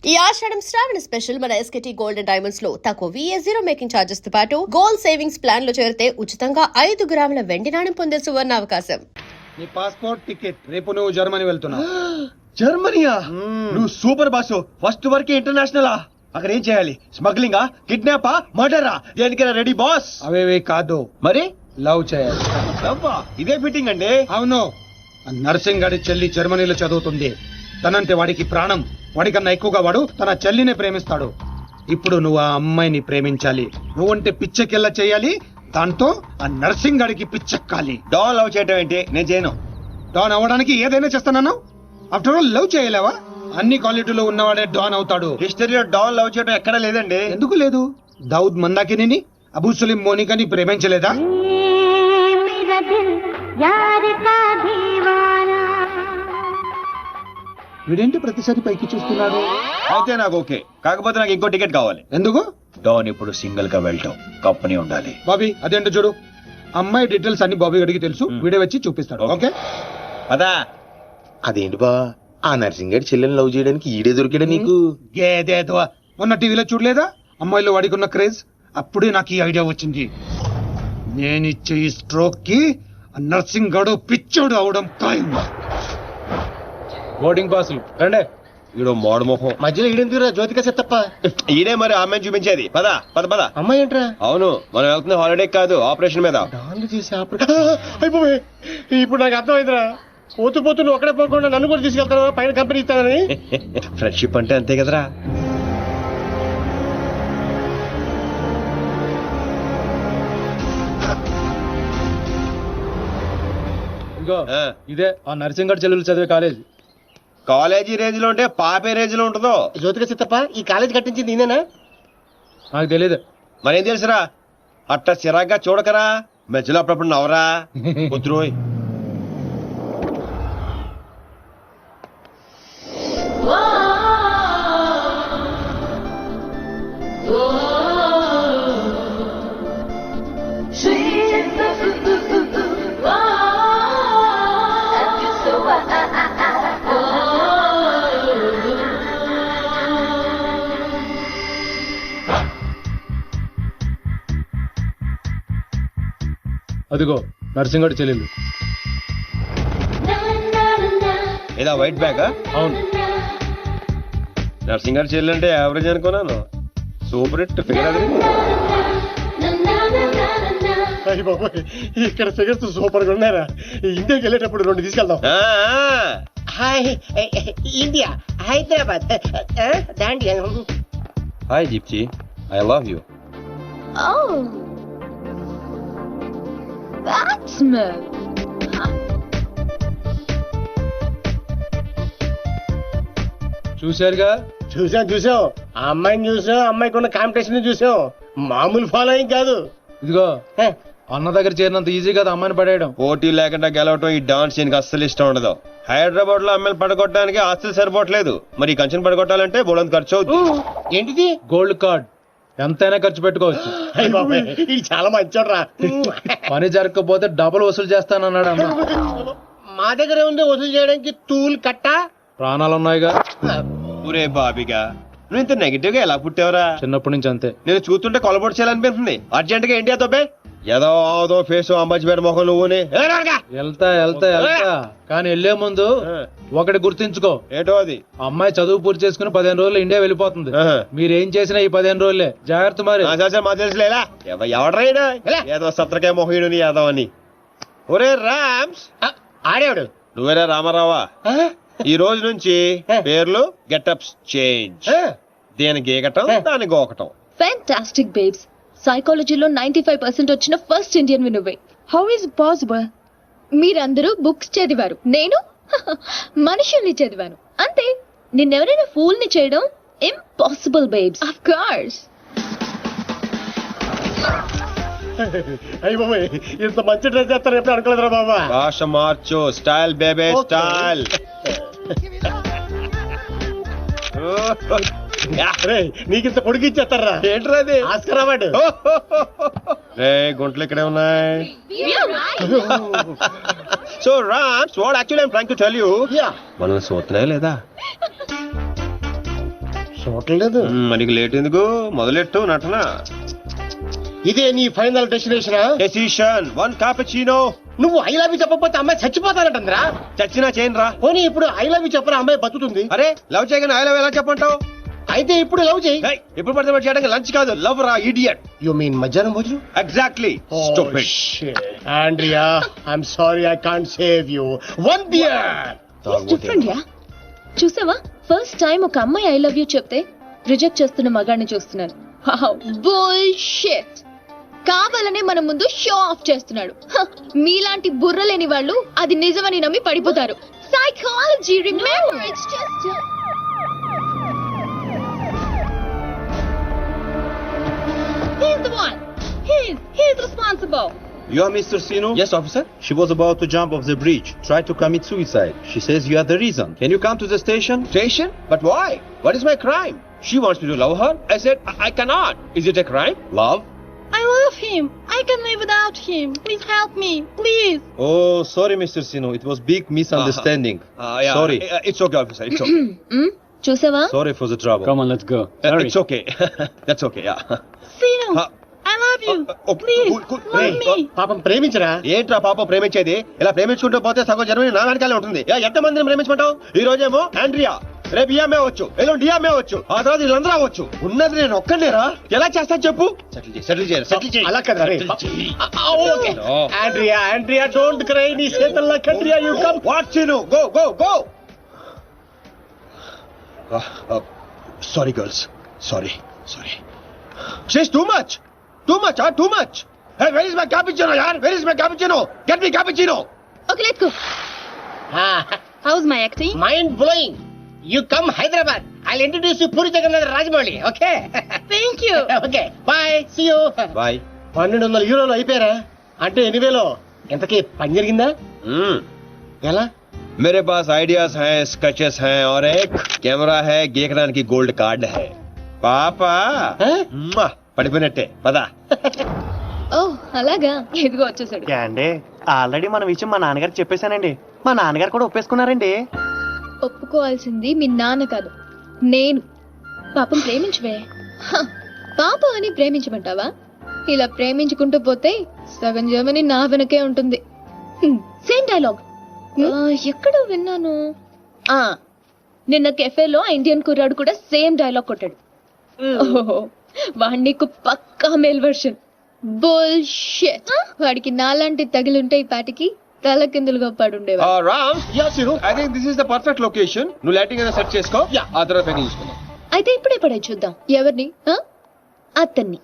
ఈ ఆషాఢం శ్రావణ స్పెషల్ మన ఎస్కేటీ gold and diamonds లో తక్కువ VA0 మేకింగ్ చార్జెస్ తో పాటు గోల్డ్ సేవింగ్స్ ప్లాన్ లో చేరితే ఉచితంగా 5 గ్రాముల వెండి నాణెం పొందే సువర్ణ అవకాశం. నీ పాస్పోర్ట్ టికెట్ రేపు నువ్వు జర్మనీ వెళ్తున్నావు. జర్మనీయా? నువ్వు సూపర్ బాసు. ఫస్ట్ వరకే ఇంటర్నేషనలా? అక్కడ ఏం చేయాలి? స్మగ్లింగా, కిడ్నాపా, మర్డరా? దేనికైనా రెడీ బాస్. అవేవే కాదు, మరి లవ్ చేయాలి. లవ్వా? ఇదే ఫిట్టింగ్ అండి. అవును, నర్సింగ్ గారి చెల్లి జర్మనీలో చదువుతుంది. తనంటే వాడికి ప్రాణం. వాడికన్నా ఎక్కువగా వాడు తన చెల్లిని ప్రేమిస్తాడు. ఇప్పుడు నువ్వు ఆ అమ్మాయిని ప్రేమించాలి. నువ్వంటే పిచ్చెకెళ్ళ చేయాలి. దాంతో ఆ నర్సింగ్ గారికి పిచ్చెక్కాలి. డాన్ లవ్ చేయటం ఏంటి? నేను చేయను. డాన్ అవ్వడానికి ఏదైనా చేస్తానన్నా? ఆఫ్టర్ ఆల్ లవ్ చేయలేవా? అన్ని క్వాలిటీలో ఉన్నవాడే డాన్ అవుతాడు. హిస్టరీలో డాన్ లవ్ చేయడం ఎక్కడా లేదండి. ఎందుకు లేదు? దౌద్ మందాకిని, అబూ సలీం మోనికాని ప్రేమించలేదా? వీడేంటి ప్రతిసారి పైకి చూస్తున్నాడు? అయితే నాకు ఓకే. కాకపోతే నాకు ఇంకో టికెట్ కావాలి. ఎందుకు? డాన్ ఇప్పుడు సింగిల్ గా వెళ్ళటం కంపెనీ ఉండాలి. బాబీ అదేంటో చూడు. అమ్మాయి డీటెయిల్స్ అన్ని బాబీ గడికి తెలుసు. వీడే వచ్చి చూపిస్తాడు. ఓకే అదా? అదేంటి బా, ఆ నర్సింగ్ గారి చెల్లెని లవ్ చేయడానికి ఈడే దొరికాడా నీకు? ఏదేదో మొన్న టీవీలో చూడలేదా అమ్మాయిలో వాడికి ఉన్న క్రేజ్? అప్పుడే నాకు ఈ ఐడియా వచ్చింది. నేనిచ్చే ఈ స్ట్రోక్ కి నర్సింగ్ గడు పిచ్చోడు అవడం ఖాయం. బోర్డింగ్ పాసులు రండే. ఈడో మోడ మొహం. మధ్యలో ఈడెందుకురా జ్యోతిక సెత్తప్ప? ఈడే మరి అమ్మాయిని చూపించేది. పద పద పద. అమ్మాయి ఏంట్రా? అవును, మనం వెళ్తున్న హాలిడే కాదు, ఆపరేషన్ మీద. డాన్లు చేసి అయిపోయి. ఇప్పుడు నాకు అర్థమైందిరా. పోతూ పోతూ నువ్వు అక్కడే పోకుండా నన్ను కూడా తీసుకెళ్తాను పైన కంపెనీ ఇస్తానని. ఫ్రెండ్షిప్ అంటే అంతే కదరా. ఇదిగో ఇదే ఆ నర్సింగ్ గారి చెల్లెలు చదివే కాలేజీ. కాలేజీ రేంజ్ లో ఉంటే పాపే రేంజ్ లో ఉంటుందో. జ్యోతిక సెత్తప్ప ఈ కాలేజ్ కట్టించింది నేనేనా? నాకు తెలియదు. మరేం తెలుసురా? అట్ట చిరాగ్గా చూడకరా. మధ్యలో అప్పుడప్పుడు నవరా. కుదురోయ్. అదిగో నర్సింగ్ గారి చెల్లెలు. ఏదా వైట్ బ్యాగ్? అవును. నర్సింగ్ గారి చెల్లి అంటే యావరేజ్ అనుకున్నాను. సూపర్ హిట్ ఫిగర్ అది. ఇక్కడ ఫిగర్స్ సూపర్ గా ఉన్నారా? ఇండియాకి వెళ్ళేటప్పుడు 2 తీసుకెళ్దాం. Hi India, Hyderabad Dandiya. Hi gypsy, I love you. Oh, that's smooth. చూశారుగా? చూసాం. ఆ అమ్మాయిని చూసాం, అమ్మాయికి ఉన్న కాంపిటీషన్ చూసాం. మామూలు ఫాలోయింగ్ కాదు. ఇదిగో అన్న దగ్గర చేరినంత ఈజీ కదా అమ్మాయిని పడేయడం. పోటీ లేకుండా గెలవటం ఈ డాన్స్ దీనికి అస్సలు ఇష్టం ఉండదు. హైదరాబాద్ లో అమ్మాయిలు పడగొట్టడానికి ఆస్తులు సరిపోవట్లేదు. మరి కంచెన్ పడగొట్టాలంటే బోలంత ఖర్చు అవుతుంది. ఏంటిది? Gold card. ఎంతైనా ఖర్చు పెట్టుకోవచ్చు. ఇది చాలా మంచోడ్రా. పని జరగకపోతే డబుల్ వసూలు చేస్తానన్నాడు అన్న. మా దగ్గర ఉంది వసూలు చేయడానికి తూల్ కట్ట. ప్రాణాలున్నాయిగా. ఊరే బాబిగా, నువ్వు ఇంత నెగిటివ్ గా ఎలా పుట్టావురా? చిన్నప్పటి నుంచి అంతే. నేను చూస్తుంటే కొలబొట్టు చేయాలనిపిస్తుంది. అర్జెంట్ గా ఏంటి అతోబే? ఏదో ఫేస్ అంబాజీపేట మొహం నువ్వునే. వెళ్తా కానీ వెళ్లే ముందు ఒకటి గుర్తించుకో. ఏటో అది? అమ్మాయి చదువు పూర్తి చేసుకుని 15 రోజులు ఇండియా వెళ్ళిపోతుంది. మీరేం చేసినా ఈ 15 రోజులే జాగ్రత్త. మరి మా తెలుసులేలా ఎవడ్రైనా ఏదో సత్రకాయ మొహీడు యాదవ్ అని. ఒరే రామ్స్, ఆడేవాడు నువ్వేరా రామారావా? ఈ రోజు నుంచి పేర్లు గెటప్స్ చేంజ్. దేని గీకటం, దాని గోకటం. Fantastic babes. సైకాలజీలో 95% వచ్చిన ఫస్ట్ ఇండియన్ నువ్వే. How is possible? మీరందరూ బుక్స్ చదివారు, నేను మనుషుల్ని చదివాను. అంతే. నిన్నెవరైనా ఫూల్ ని చేయడం ఇంపాసిబుల్ బేబ్స్. Of course. అయ్య బాబాయ్, ఇంత మంచి డ్రెస్ చేస్తారు ఎప్పుడు అనుకోలేదురా బాబా. భాష మార్చు. Style బేబే style. నీకింత పొడిగిచ్చేస్తారా? ఏంట్రా అది? Oscar award. రే గుంటలు ఇక్కడే ఉన్నాయి. So Rams, what actually I'm trying to tell you, మనం సోతున్నాయా లేదా? చూడలేదు. మనకి లేట్ ఎందుకు, మొదలెట్టు నటన. ఇదే నీ ఫైనల్ డెస్టినేషనా? Decision 1 cappuccino. నువ్వు ఐ లవ్ యూ చెప్పకపోతే అమ్మాయి చచ్చిపోతానంటుందిరా. చచ్చినా చేయను రా. పోనీ ఇప్పుడు ఐ లవ్ యూ చెప్పరా అమ్మాయి బతుకుతుంది. అరే లవ్ చేయగానే ఐ లవ్ ఎలా చెప్పంటావు? అయితే ఇప్పుడు లవ్ చేయి. ఇప్పుడు పడితే వాడు చేయడానికి లంచ్ కాదు, లవ్ రా ఇడియట్. యు మీన్ మధ్యాహ్నం భోజనం? Exactly. Stupid. Andrea, I'm sorry, I can't save you. 1 beer. Different yeah. చూసావా, ఫస్ట్ టైం ఒక అమ్మాయి ఐ లవ్ యూ చెప్తే రిజెక్ట్ చేస్తున్న మగాడిని చూస్తున్నాను. బుల్షిట్. కావాలనే మన ముందు షో ఆఫ్ చేస్తున్నాడు. మీలాంటి బుర్ర లేని వాళ్ళు అది నిజమని నమ్మి పడిపోతారు. Psychology, remember, it's just he's the one. He's responsible. You are Mr. Sino? Yes, officer. She was about to jump off the bridge, tried to commit suicide. She says you are the reason. Can you come to the station? Station? But why? What is my crime? She wants me to love her. I said I cannot. Is it a crime? Love? I love him. I can live without him. Please help me, please. Oh, sorry, Mr. Sino. It was big misunderstanding. Yeah. Sorry. It's okay, officer. It's okay. చూసావా? Sorry for the trouble. Come on, let's go. It's okay. That's okay. Yeah. Sino, Huh? I love you. Okay, Please, cool. love me. పాపం ప్రేమించరా. ఏంట్రా పాపం ప్రేమించేది? ఇలా ప్రేమించుకుంటూ పోతే సగం Germany నా వెనకాలే ఉంటుంది. ఎంత మందిని ప్రేమించుకుంటావు? ఈ రోజేమో ఆండ్రియా, రేపు ఈఎంఏ అవచ్చు, ఎల్లుండి డిఎంఏ అవచ్చు, ఆ తర్వాత వీళ్ళందరూ అవచ్చు. ఉన్నది నేను ఒక్కనేరా. ఎలా చేస్తా చెప్పు? సెటిల్ చేయాలి. అలా కదా రే. Okay Andrea, don't cry. నీ చేతల్లో కండ్రియా, you come. What you know? Go. Sorry girls. Sorry. She's too much. Too much. Hey, where is my cappuccino, yaar? Where is my cappuccino? Get me cappuccino. Okay, let's go. How's my acting? Mind blowing. You come Hyderabad. I'll introduce you Puri Jagannadh Rajamouli. Okay. Thank you. Okay bye, see you. Bye. 1200 యూరోలు అయిపోయారా? అంటే 8,000. ఎంతకీ పని జరిగిందా? ఎలా? मेरे पास ideas हैं, sketches हैं और एक कैमरा है, గీకడానికి గోల్డ్ కార్డ్ है. పాపా పడిపోయినట్టే పదా. ఓ అలాగా, ఇదిగో వచ్చేసాడు. అండి ఆల్రెడీ మన విషయం మా నాన్నగారికి చెప్పేశానండి. మా నాన్నగారు కూడా ఒప్పేసుకున్నారండి. ఒప్పుకోవాల్సింది మీ నాన్న కాదు, నేను. పాపం ప్రేమించవే. పాపం అని ప్రేమించమంటావా? ఇలా ప్రేమించుకుంటూ పోతే సగం జర్మనీ నా వెనకే ఉంటుంది. సేమ్ డైలాగ్ ఎక్కడో విన్నాను. నిన్న కెఫేలో ఇండియన్ కుర్రాడు కూడా సేమ్ డైలాగ్ కొట్టాడు. వాడి నీకు పక్కా మేల్ వర్షన్. బుల్షిట్. వాడికి నాలాంటి తగిలింటే ఈ పాటికి తల కిందులుగా పడుండేవా. Ram, I think this is the perfect location. నువ్వు లైటింగ్ ఏదో సెట్ చేసుకో, ఆ తర్వాత పైకి చూసుకుందాం. అయితే ఇప్పుడే పడే చూద్దాం. ఎవరిని? అతన్ని.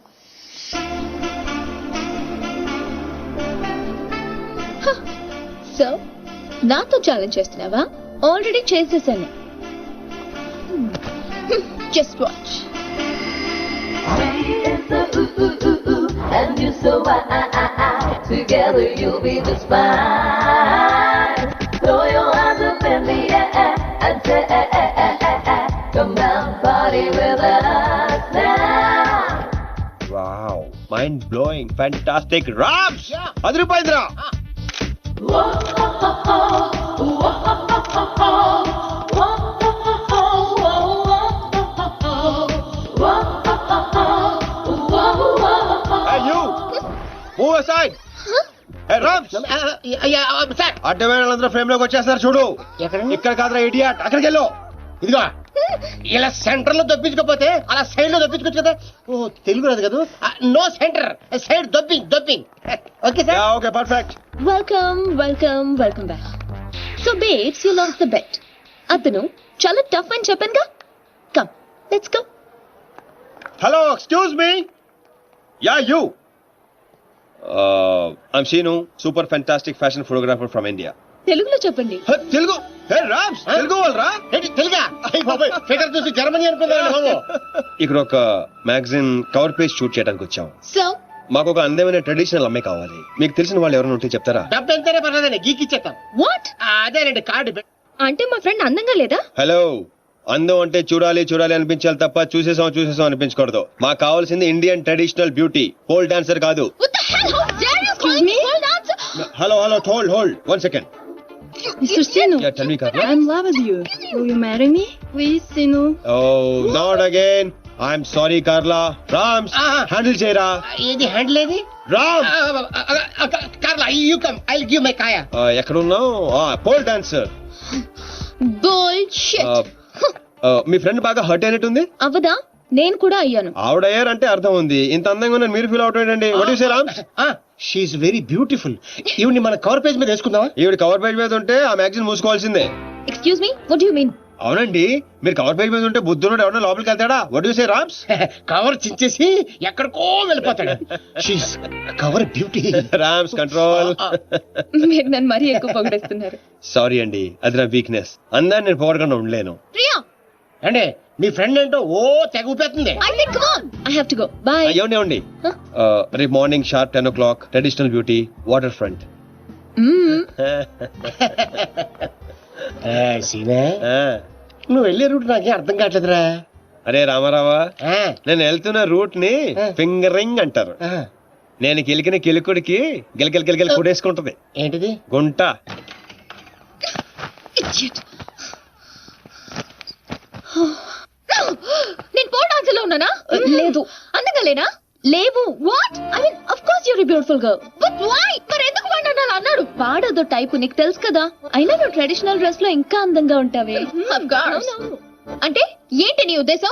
సో నాతో ఛాలెంజ్ చేస్తున్నావా? ఆల్రెడీ చేసేసాను. Just watch. And you so together you'll be just fine. Throw your hands up in the air and say, come down, party with us now. Wow, mind blowing, fantastic. Rams, అదిరిపోయిందిరా. Hey you, move aside. Hey Rams, అడ్డమైన వాళ్ళందరూ frame లోకి వచ్చేస్తారు చూడు. ఇక్కడ కాదురా idiot, అక్కడికి వెళ్ళు. ఇదిగో ఇలా సెంటర్ లో దొప్పించకపోతే అలా సైడ్ లో దొప్పించుకోవచ్చు కదా. ఓ తెలుగు రాదు కదా. No centre, side dropping. Okay sir. Okay perfect. Welcome back. So babes, you lost the bet. అతను చాలా టఫ్ అని చెప్పానుగా. Come, let's go. Hello, excuse me. Yeah you. I'm Seenu, super fantastic fashion photographer from India. తెలుగులో చెప్పండి. తెలుగు? హే రామ్స్, తెలుగు వాళ్ళరా? తెలుగా? Figure చూసి Germany అనుకున్నాను బాబు. ఇక్కడ ఒక మ్యాగజైన్ కవర్ పేజ్ షూట్ చేయడానికి వచ్చాం. సో మాకు ఒక అందమైన ట్రెడిషనల్ అమ్మాయి కావాలి. మీకు తెలిసిన వాళ్ళు ఎవరైనా ఉంటే చెప్తారా? డబ్బు ఎంతైనా పర్లేదండి, గీకిచ్చేస్తాం. వాట్? అదేనండి కార్డు. అంటే మా ఫ్రెండ్ అందంగా లేదా? హలో, అందం అంటే చూడాలి అనిపించాలి తప్ప చూసేసాం అనిపించకూడదు. మాకు కావాల్సింది Indian traditional beauty, pole dancer కాదు. What the hell? How dare you call me pole dancer? Hello, hold 1 second. Mr. Sinu, Yeah, tell me, Karna. I'm in love with you. Will you marry me? Please Seenu. Oh, not again. I'm sorry, Carla. Rams, handle చేయరా. ఏది handle ఏది? Ram. Carla you come I give my కాయా. ఎక్కడున్నావు? Pole dancer. Bullshit. మీ friend బాగా hurt అయినట్టుంది. అవదా? నేను కూడా అయ్యాను. ఆవిడయ్యారంటే అర్థం ఉంది. ఇంత అందంగా ఉన్న మీరు ఫీల్ అవుట్ ఏంటండి? What you say Rams? She's very beautiful. ఈవిని మన కవర్ పేజ్ మీద వేసుకుందామా? ఈవిడ కవర్ పేజ్ మీద ఉంటే ఆ మ్యాగజైన్ మూసుకోవాల్సిందే. Excuse me, what do you mean? అవునండి, మీరు కవర్ పేజ్ మీద ఉంటే బుద్ధుడు ఎవడో లోపలికి వెళ్తాడా? What you say Rams? Cover చించేసి ఎక్కడికో వెళ్ళిపోతాడు. She's cover beauty. Rams control. మీరు నన్ను మరీ ఎక్కువ పొగిడేస్తున్నారు. సారీ అండి, అది నా వీక్నెస్. అందరిని నేను పొగడకుండా ఉండలేను. ప్రియా, అంటే మీ ఫ్రెండ్ ఏంటో ఓ తెగ ఊపేస్తుంది. I think come on. I have to go. Bye. ఏమండి రేపు morning sharp 10 o'clock traditional beauty water front. సీనే, నువ్వు వెళ్ళే రూట్ నాకే అర్థం కావట్లేదురా. అరే రామారావా, నేను వెళ్తున్న రూట్ ని ఫింగరింగ్ అంటారు. నేను కెలికిన కెలుకుడికి గిలగిల గిలగిల కొడేసుకుంటది. ఏంటిది? గుంట. Idiot. నేను పోల్ డాన్స్ లో ఉన్నానా? లేదు. అందంగా లేనా? లేవు. What? I mean of course your beautiful girl. But why? మరి ఎందుకు వాడు అలా అన్నాడు? వాడదో టైపు, నీకు తెలుసు కదా. అయినా నువ్వు ట్రెడిషనల్ డ్రెస్ లో ఇంకా అందంగా ఉంటావే. అంటే ఏంటి నీ ఉద్దేశం?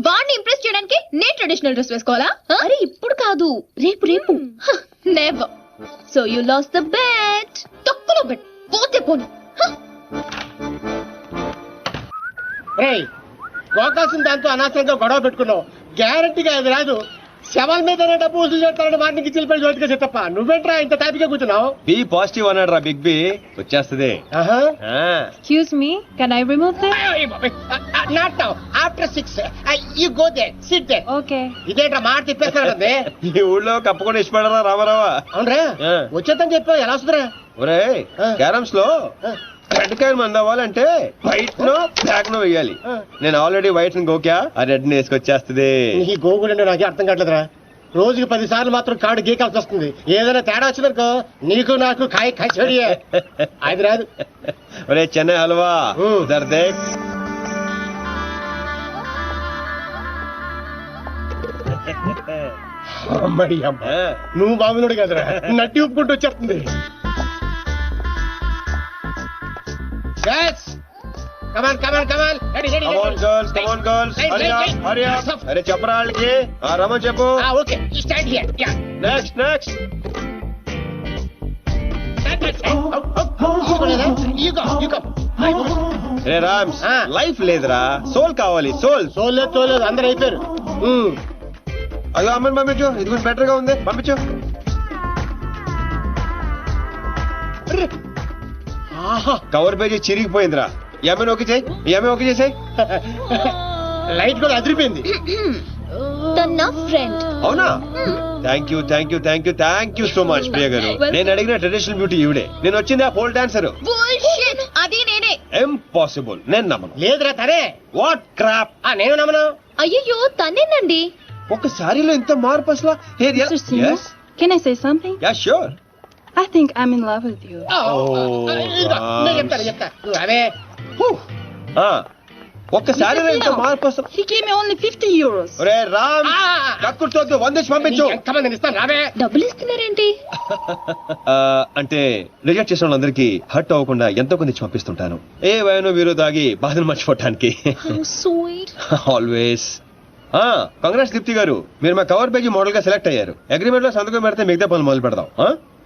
వాడిని ఇంప్రెస్ చేయడానికి నేను ట్రెడిషనల్ డ్రెస్ వేసుకోవాలా? అరే ఇప్పుడు కాదు, రేపు రేపు. Never. So you lost the bet. తక్కువ బెట్. పోతే పోను. రేయ్, గోకాల్సిన దాంతో అనవసరంగా గొడవ పెట్టుకున్నావు. గ్యారంటీగా అది రాదు. శవాల మీద డబ్బు వసూలు చేస్తారని వాటికి చిల్లిపోయి జోటిగా చెత్తప్ప. నువ్వేంట్రా ఇంత టాపిక్ కూర్చున్నావు? బి పాజిటివ్ అన్నాడు రా బిగ్ బి. వచ్చేస్తుంది. Excuse me, can I remove them? Not now, after 6 you go there, sit there. Okay. ఇదేంట్రా మాట తిప్పేస్తాడు. ఈ ఊళ్ళో కప్పకుండా ఇష్టపడరా రామారావా? అవునరా, వచ్చేద్దని చెప్పావు. ఎలా వస్తుందిరా? ఒరే, క్యారమ్స్ లో రెడ్ కాయిన్ మంది అవ్వాలంటే వైట్ నో బ్లాక్ నో వేయాలి. నేను ఆల్రెడీ వైట్ ని గోకా, ఆ రెడ్ ని వేసుకొచ్చేస్తుంది. ఈ గోగుడు నాకే అర్థం కావట్లేదురా. రోజుకి 10 సార్లు మాత్రం కాడు గీకాల్సి వస్తుంది. ఏదైనా తేడా వచ్చిందనుకో నీకు నాకు కాయ కచోడియే. అది రాదు. ఒరే చెన్నై హల్వా దర్దే. అమ్మడి అమ్మ, నువ్వు బాగున్నాడు కదరా, నట్టి ఉప్పుకుంటూ వచ్చేస్తుంది. అరే చెప్పరా వాళ్ళకి. రమన్ చెప్పు. Next next. రే రామ్స్, లైఫ్ లేదురా, సోల్ కావాలి. సోల్. సోల్ లేదు, సోల్ లేదు, అందరు అయిపోయారు. అలా అమ్మని పంపించు, ఇది కొంచెం బెటర్ గా ఉంది, పంపించు. కవర్ పేజీ చిరిగిపోయిందిరా. ఈ అమ్మని ఓకే చేయి, ఈ అమ్మాయి ఓకే చేసాయి. లైట్ కూడా అదిరిపోయింది. తన ఫ్రెండ్. అవునా? Thank you thank you thank you thank you so much Priya garu. నేను అడిగిన ట్రెడిషనల్ బ్యూటీ ఈవిడే. నేను వచ్చింది ఆ పోల్ డాన్సర్. అది నేనే. ఇంపాసిబుల్, నేను నమ్మను. లేదురా తనే. What crop. నేను నమ్మను. అయ్యో తనేనండి. ఒక సారీలో ఎంత మార్పు అసలు. Can I say something? Yeah sure. I think I'm in love with you. చెప్తా అవే. ఒక్క సారీలో ఎంత మార్పు అసలు. He gave me only 50 euros. ఒరే రామ్, కక్కుర్తోద్దు, 100 ఇచ్చి పంపించు. ఎంతమంది ఇస్తాను రావే. డబ్బులు ఇస్తున్నారేంటి? అంటే రిజెక్ట్ చేసిన వాళ్ళందరికీ హర్ట్ అవ్వకుండా ఎంతో కొంత ఇచ్చి పంపిస్తుంటాను. ఏ వయను వీరు తాగి బాధను మర్చిపోవటానికి. How sweet. Always. Congrats Deepti garu, మీరు మా కవర్ పేజీ మోడల్ గా సెలెక్ట్ అయ్యారు. అగ్రిమెంట్ లో సంతకం పెడితే మిగతా పనులు మొదలు పెడదాం.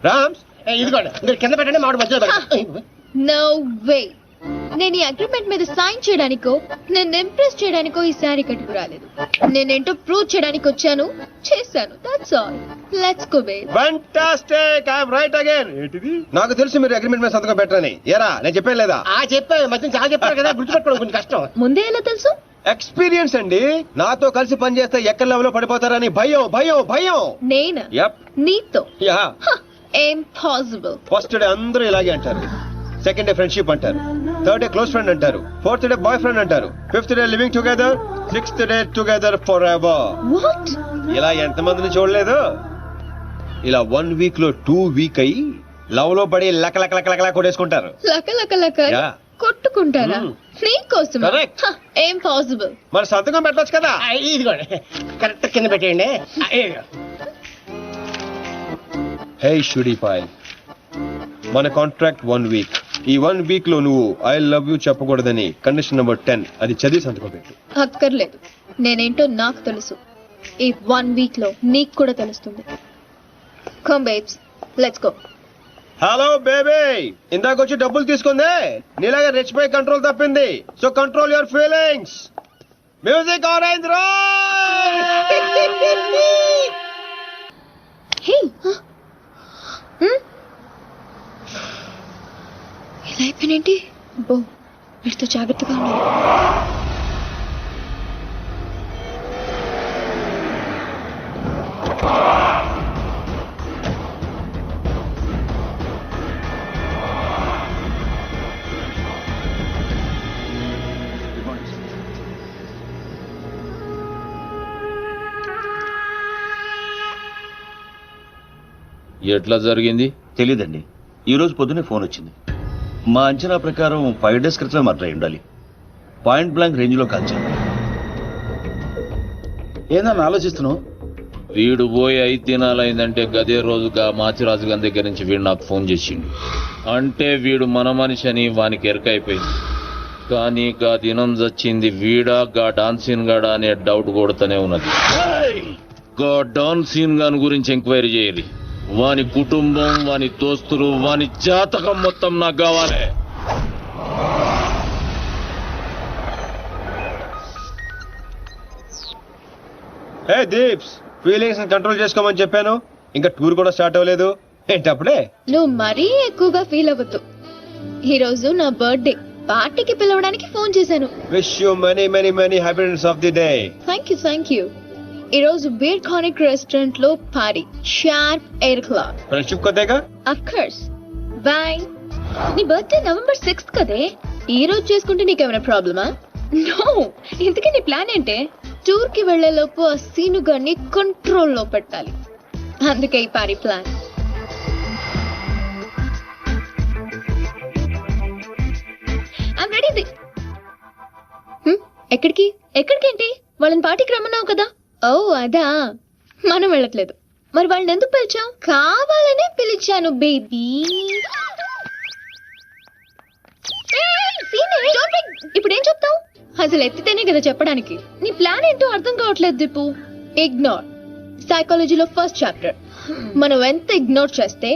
రామ్స్, ఇదిగోండి, మీరు కింద పెట్టండి, మామిడి మధ్యలో పెట్టండి. No way. నేను ఈ అగ్రిమెంట్ మీద సైన్ చేయడానికో నేను ఇంప్రెస్ చేయడానికో ఈ శారీ కట్టుకు రాలేదు. నేనేంటో ప్రూవ్ చేయడానికి వచ్చాను, చేశాను. That's all. Let's go babe. Fantastic, I am right again. ఏంటిది? నాకు తెలుసు మీరు అగ్రిమెంట్ మీద సంతకం పెట్టరని. ఏరా, నేను చెప్పాను లేదా? చెప్పాను, మధ్య చాలా చెప్పారు కదా, గుర్తుపెట్టుకోవడం కొంచెం కష్టం. ముందే ఎలా తెలుసు? ఎక్స్పీరియన్స్ అండి. నాతో కలిసి పని చేస్తే ఎక్కడ లెవెల్ లో పడిపోతారని భయం భయం భయం. నేను నీతో? యా. ఇంపాసిబుల్. ఫస్ట్ డే అందరూ ఇలాగే అంటారు, సెకండ్ డే ఫ్రెండ్షిప్ అంటారు, థర్డ్ డే క్లోజ్ ఫ్రెండ్ అంటారు, ఫోర్త్ డే బాయ్ ఫ్రెండ్ అంటారు, fifth day living together, sixth day together for ever. What? ఇలా ఎంతమందిని చూడలేదు? ఇలా 1 వీక్ లో 2 వీక్ అయ్యి లవ్ లో పడి లక లక లక లక కొట్టేసుకుంటారు. లక లక లక. కొట్టుకుంటారా నీకోసం Correct. ఏం పాసిబుల్. మరి సంతకం పెట్టొచ్చు కదా. ఇదిగోండి కరెక్ట్ కింద పెట్టేయండి. ఇదిగో. హే షుడీపాయ్, మన కాంట్రాక్ట్ 1 వీక్. ఈ 1 వీక్ లో నువ్వు ఐ లవ్ యూ చెప్పకూడదని కండిషన్ నెంబర్ 10 అది చదివి సంతకం పెట్టు. అక్కర్లేదు, నేనేంటో నాకు తెలుసు. ఈ 1 వీక్ లో నీకు కూడా తెలుస్తుంది. Come babes, let's go. Hello baby, ఇందాక వచ్చి డబ్బులు తీసుకుందే నీలాగా రెచ్చిపోయి కంట్రోల్ తప్పింది. So control your feelings. Music orange రా. హే, ఇలా అయిపోయినేంటి? బో, వీటితో జాగ్రత్తగా ఉండాలి. ఎట్లా జరిగింది? తెలీదండి. ఈ రోజు పొద్దునే ఫోన్ వచ్చింది. మా అంచనా ప్రకారం 5 days క్రితమే మర్డర్ అయి ఉండాలి. పాయింట్ బ్లాంక్ రేంజ్ లో కాల్చారు. ఏందని ఆలోచిస్తున్నావు? వీడు పోయి 5 దినాలైందంటే గదే రోజుగా మాచిరాజు గారి దగ్గర నుంచి వీడు నాకు ఫోన్ చేసిండు. అంటే వీడు మన మనిషి అని వానికి ఎరకైపోయింది. కానీ గా దినం చచ్చింది వీడా గా డాన్సీన్ గాడా అనే డౌట్ కొడుతూనే ఉన్నది. గా డాన్సీన్ గాని గురించి ఎంక్వైరీ చేయరు. వాని కుటుంబం, వాని దోస్తులు, వాని జాతకం మొత్తం నాకు కావాలి. హే దీప్స్, ఫీలింగ్స్ కంట్రోల్ చేసుకోమని చెప్పాను. ఇంకా టూర్ కూడా స్టార్ట్ అవ్వలేదు ఏంటప్పుడే? నువ్వు మరీ ఎక్కువగా ఫీల్ అవ్వద్దు. ఈ రోజు నా బర్త్డే పార్టీకి పిలవడానికి ఫోన్ చేశాను. Wish you many many many happiness of the day. Thank you. ఈ రోజు బీర్ కానిక్ రెస్టారెంట్ లో పార్టీ, షార్ప్ 8 o'clock. ఫ్రెండ్షిప్ కొద్దేగా. Of course. బాయ్. నీ బర్త్డే November 6th కదే. ఈ రోజు చేసుకుంటే నీకేమైనా ప్రాబ్లమా? నో. ఇంతకీ నీ ప్లాన్ ఏంటే? టూర్ కి వెళ్లే లోపు ఆ సీను గారిని కంట్రోల్ లో పెట్టాలి. అందుకే ఈ పార్టీ ప్లాన్. I'm ready. ఎక్కడికేంటి? వాళ్ళని పార్టీకి రమ్మన్నావు కదా. ఓ అదా, మనం వెళ్ళట్లేదు. మరి వాళ్ళని ఎందుకు పిలిచావు? కావాలనే పిలిచాను బేబీ. ఇప్పుడు ఏం చెప్తావు? అసలు ఎత్తితేనే కదా చెప్పడానికి. నీ ప్లాన్ ఏంటో అర్థం కావట్లేదు దీపు. ఇగ్నోర్. సైకాలజీలో ఫస్ట్ చాప్టర్. మనం ఎంత ఇగ్నోర్ చేస్తే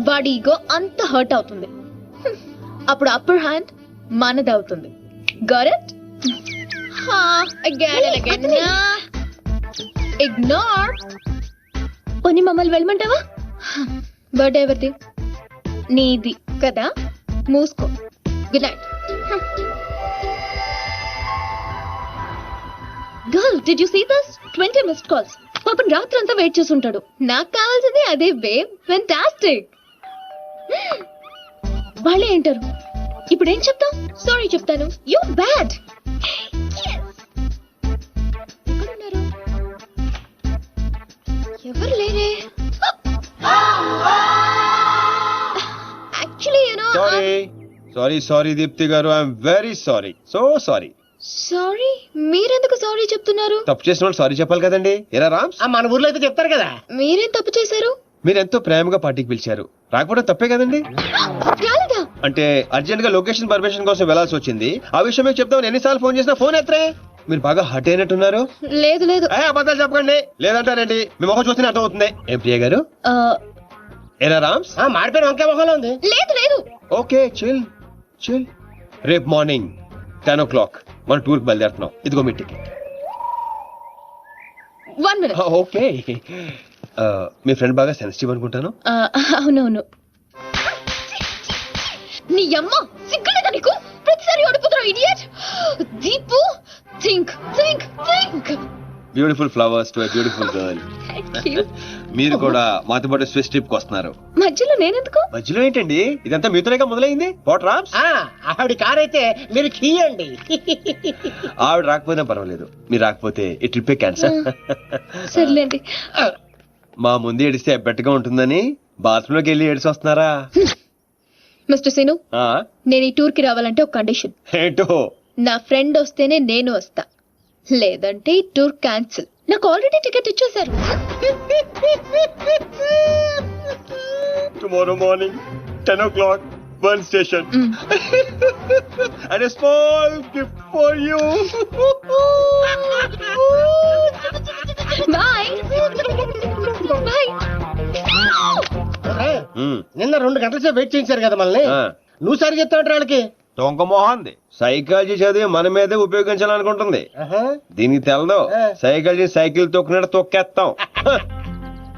వాడి ఈగో అంత హర్ట్ అవుతుంది. అప్పుడు అప్పర్ హ్యాండ్ మనది అవుతుంది. Got it? ఇగ్నోర్. పోనీ మమ్మల్ని వెళ్ళమంటావా? బర్త్డే ఎవరిది? నీది కదా. మూసుకో. Good night. Girl, did you see this? 20 missed calls. పాపం రాత్రంతా వెయిట్ చేసి ఉంటాడు. నాకు కావాల్సింది అదే బేబ్. ఫెంటాస్టిక్. వాళ్ళే ఏంటారు. ఇప్పుడు ఏం చెప్తావు? సారీ చెప్తాను. You bad. ఎవరు లేరే. యాక్చువల్లీ సారీ దీప్తి గారు, I'm very sorry. Sorry. Sorry? మీరెందుకు సారీ చెప్తున్నారు? తప్పు చేసిన వాళ్ళు సారీ చెప్పాలి కదండి. ఎరా రామ్స్, మన ఊర్లో అయితే చెప్తారు కదా. మీరేం తప్పు చేశారు? మీరెంతో ప్రేమగా పార్టీకి పిలిచారు, రాకపోవడం తప్పే కదండి. రాలేదా? అంటే అర్జెంట్ గా లొకేషన్ పర్మిషన్ కోసం వెళ్లాల్సి వచ్చింది. ఆ విషయం మీకు చెప్తామని ఎన్నిసార్లు ఫోన్ చేసినా ఫోన్ ఎత్తరే. మీరు బాగా హర్ట్ అయినట్టున్నారు. లేదు. అబద్ధాలు చెప్పకండి. లేదంటారేంటి? మీ మొహం చూస్తేనే అర్థం అవుతుంది. ఏం ప్రియ గారు? ఎరా రామ్స్, మాడిపోయిన వంకాయ మొహంలో ఉంది. లేదు. Okay, chill. రేపు మార్నింగ్ 10 o'clock మనం టూర్ కి బయలుదేరుతున్నాం. ఇదిగో మీ టికెట్. 1 minute. ఓకే. మీ ఫ్రెండ్ బాగా సెన్సిటివ్ అనుకుంటాను. అవునవును. నీ అమ్మ సిగ్గులేదా నీకు? ప్రతిసారి ఓడిపోతున్నావు idiot. Deepu, think. Beautiful flowers to a beautiful girl. మీరు కూడా మాతో పాటు స్విస్ ట్రిప్ కి వస్తున్నారు. మధ్యలో నేనెందుకు? మధ్యలో ఏంటండి? ఇదంతా మీతోనేగా మొదలైంది. వాట్ రామ్స్? ఆవిడ కార్ అయితే మీరు కీయండి. ఆవిడ రాకపోయినా పర్వాలేదు, మీరు రాకపోతే ఈ ట్రిప్ క్యాన్సల్. సర్లేండి. మా ముందు ఏడిస్తే బెట్టగా ఉంటుందని బాత్రూమ్ లోకి వెళ్ళి ఏడిసి వస్తున్నారా? మిస్టర్ సీను, ఆ, నేను ఈ టూర్ కి రావాలంటే ఒక కండిషన్. ఏంటో? నా ఫ్రెండ్ వస్తేనే నేను వస్తా, లేదంటే ఈ టూర్ క్యాన్సిల్. నాకు ఆల్రెడీ టికెట్ ఇచ్చేశారు. Tomorrow morning 10 o'clock, one station. And a small gift for you. Bye bye. నిన్న 2 గంటల సేపు వెయిట్ చేయించారు కదా మనల్ని. ఆ. నువ్వు సరి చెప్తావు వాళ్ళకి. తొంక మొహంది సైకాలజీ చదివి మన మీదే ఉపయోగించాలనుకుంటుంది. దీనికి తెలదు. Psychology cycle తొక్కినట్టు తొక్కేస్తాం.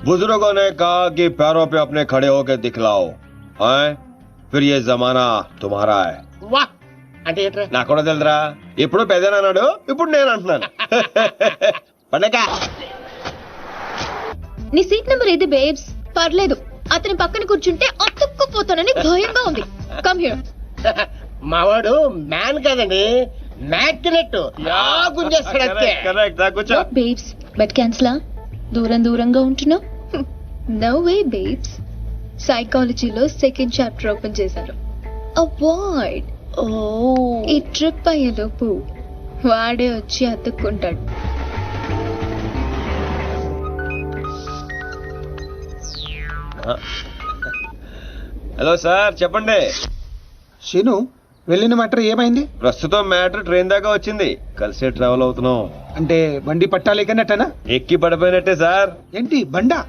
बुजुर्गों ने कहा कि पैरों पे अपने खड़े होकर दिखलाओ, हैं? फिर ये जमाना तुम्हारा है. వా అంటే ఏంట్రా? నాకు కూడా తెలుదురా. ఇప్పుడు పెద్దనా అన్నాడు, ఇప్పుడు నేను అంటున్నాను. పండగ. నీ సీట్ నెంబర్ ఏది బేబ్స్? పర్లేదు, అతని పక్కన కూర్చుంటే అతుక్కుపోతానని భయంగా ఉంది. Come here. మావాడు మ్యాన్ కాదండి, మ్యాగ్నెట్. గుంజేస్తాడు అంతే. కరెక్ట్. కూర్చో. బేబ్స్, బెట్ క్యాన్సిలా? దూరంగా ఉంటున్నావు. No way babes. సైకాలజీలో సెకండ్ చాప్టర్ ఓపెన్ చేశారు. అవాయిడ్. ఈ ట్రిప్ అయ్యేలోపు వాడే వచ్చి అతుక్కుంటాడు. హలో సార్, చెప్పండి. శీను వెళ్ళిన మ్యాటర్ ఏమైంది? ప్రస్తుతం మ్యాటర్ ట్రైన్ దాకా వచ్చింది. కలిసే ట్రావెల్ అవుతున్నాం. అంటే బండి పట్టాలేకనట్టనా? ఎక్కి పడిపోయినట్టే సార్. ఏంటి బండా?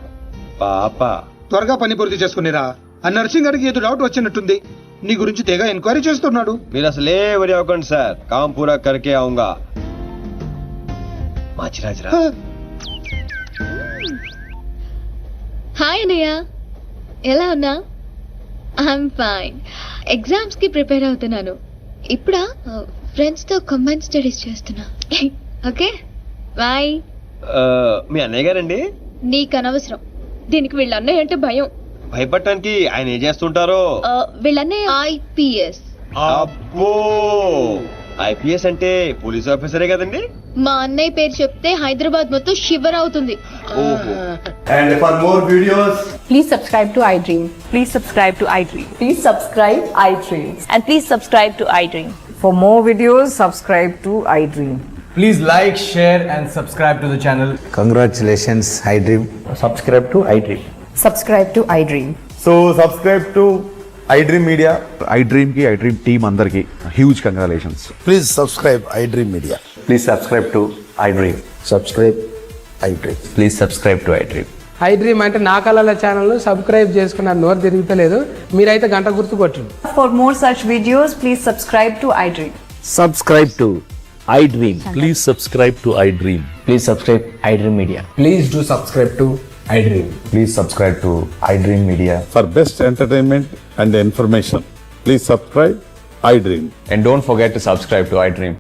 పాప. త్వరగా పని పూర్తి చేసుకునిరా. ఆ నర్సింగ్ గారికి ఏదో డౌట్ వచ్చినట్టుంది. నీ గురించి తెగ ఎంక్వైరీ చేస్తున్నాడు. మీరు అసలే వరి అవ్వకండి సార్, కామ్ పూరా కరికే ఆऊंगा. మాచిరాజరా. హాయ్ అన్నయ్య, ఎలా ఉన్నా? I'm fine. ఎగ్జామ్స్ కి ప్రిపేర్ అవుతున్నాను. ఇప్పుడా ఫ్రెండ్స్ తో కంబైన్ స్టడీస్ చేస్తున్నా. Okay bye. మీ అన్నయ్య గారండి? నీకు అనవసరం. దీనికి వీళ్ళ అన్నయ్య అంటే భయం. భయపడటానికి ఆయన ఏం చేస్తుంటారో? వీళ్ళ అన్నయ్య IPS. అబ్బో, ఐపీఎస్ అంటే పోలీస్ ఆఫీసరే కదండి? మా అన్నయ్య పేరు చెప్తే హైదరాబాద్ మొత్తం షివర్ అవుతుంది. ఓహో. And for more videos, Please subscribe to iDream. Please subscribe to iDream. Please subscribe iDream. And please subscribe to iDream. For more videos, subscribe to iDream. please like, share and subscribe to the channel. Congratulations, iDream. Subscribe to iDream. Subscribe to iDream. So subscribe to iDream Media. iDream ki iDream team अंदर की huge congratulations. Please subscribe iDream Media. Please subscribe to iDream. Subscribe iDream. Please subscribe to iDream. iDream అంటే నా కళల channel subscribe చేసుకున్నారు. నోరు తిరుగుతలేదు. మీరైతే గంట గుర్తు కొట్టండి. For more such videos, please subscribe to iDream. Subscribe to iDream. Please subscribe to iDream. Please subscribe iDream Media. Please do subscribe to iDream. Please subscribe to iDream Media. For best entertainment and information, please subscribe iDream. And don't forget to subscribe to iDream.